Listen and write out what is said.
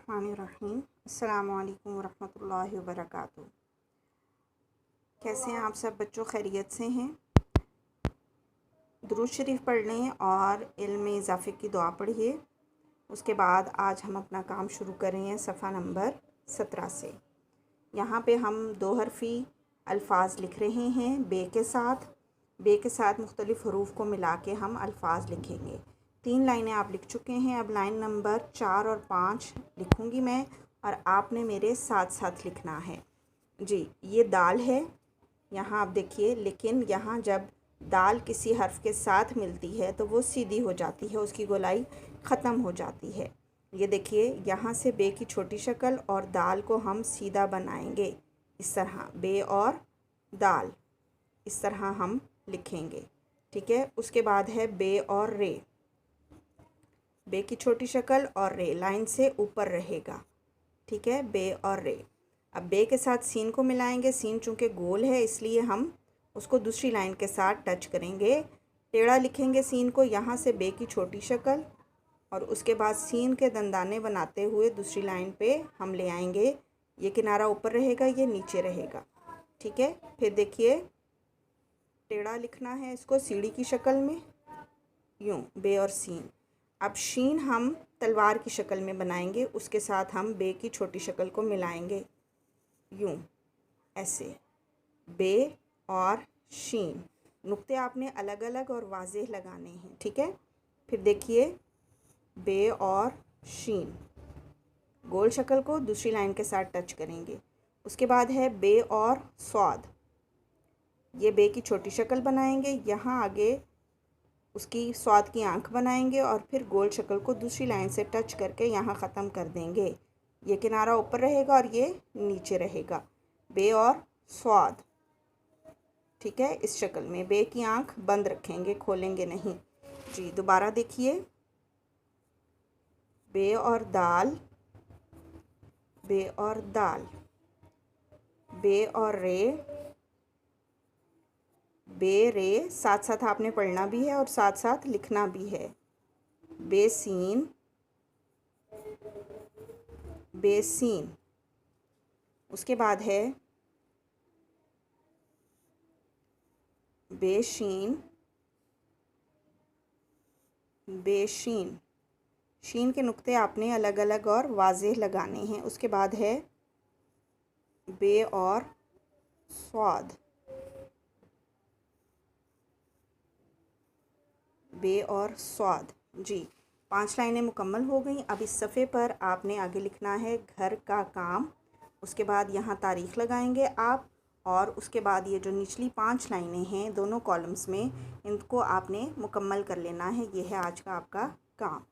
बिस्मिल्लाहिर्रहमानिर्रहीम। अस्सलामु अलैकुम वरहमतुल्लाहि वबरकातुहू। कैसे हैं आप सब बच्चों? खैरियत से हैं? दुरूद शरीफ पढ़ लें और इल्म में इजाफ़े की दुआ पढ़िए। उसके बाद आज हम अपना काम शुरू कर रहे हैं सफ़ा नंबर 17 से। यहाँ पे हम दो हरफ़ी अल्फाज लिख रहे हैं बे के साथ। बे के साथ मुख्तलिफ़ हरूफ को मिला के हम अल्फाज लिखेंगे। 3 लाइनें आप लिख चुके हैं। अब लाइन नंबर 4 और 5 लिखूँगी मैं और आपने मेरे साथ साथ लिखना है। जी, ये दाल है यहाँ आप देखिए, लेकिन यहाँ जब दाल किसी हर्फ के साथ मिलती है तो वो सीधी हो जाती है, उसकी गोलाई ख़त्म हो जाती है। ये देखिए, यहाँ से बे की छोटी शक्ल और दाल को हम सीधा बनाएंगे इस तरह, बे और दाल इस तरह हम लिखेंगे। ठीक है। उसके बाद है बे और रे। बे की छोटी शक्ल और रे लाइन से ऊपर रहेगा। ठीक है, बे और रे। अब बे के साथ सीन को मिलाएंगे। सीन चूँकि गोल है इसलिए हम उसको दूसरी लाइन के साथ टच करेंगे, टेढ़ा लिखेंगे सीन को। यहाँ से बे की छोटी शक्ल और उसके बाद सीन के दंदाने बनाते हुए दूसरी लाइन पे हम ले आएंगे। ये किनारा ऊपर रहेगा, ये नीचे रहेगा। ठीक है। फिर देखिए, टेढ़ा लिखना है इसको सीढ़ी की शक्ल में, यूँ बे और सीन। अब शीन हम तलवार की शक्ल में बनाएंगे, उसके साथ हम बे की छोटी शक्ल को मिलाएंगे, यूँ ऐसे, बे और शीन। नुक्ते आपने अलग अलग और वाज़ेह लगाने हैं। ठीक है। फिर देखिए, बे और शीन गोल शक्ल को दूसरी लाइन के साथ टच करेंगे। उसके बाद है बे और स्वाद। ये बे की छोटी शक्ल बनाएंगे, यहाँ आगे उसकी स्वाद की आंख बनाएंगे और फिर गोल शक्ल को दूसरी लाइन से टच करके यहाँ ख़त्म कर देंगे। ये किनारा ऊपर रहेगा और ये नीचे रहेगा, बे और स्वाद। ठीक है। इस शक्ल में बे की आंख बंद रखेंगे, खोलेंगे नहीं। जी, दोबारा देखिए, बे और दाल, बे और दाल, बे और रे, बे रे। साथ साथ आपने पढ़ना भी है और साथ साथ लिखना भी है। Basin, basin. उसके बाद है बेशीन, बेशीन। शीन के नुक्ते आपने अलग अलग और वाज़ेह लगाने हैं। उसके बाद है बे और स्वाद, बे और स्वाद। जी, 5 लाइनें मुकम्मल हो गई। अब इस सफ़े पर आपने आगे लिखना है घर का काम। उसके बाद यहाँ तारीख़ लगाएंगे आप, और उसके बाद ये जो निचली 5 लाइनें हैं दोनों कॉलम्स में, इनको आपने मुकम्मल कर लेना है। ये है आज का आपका काम।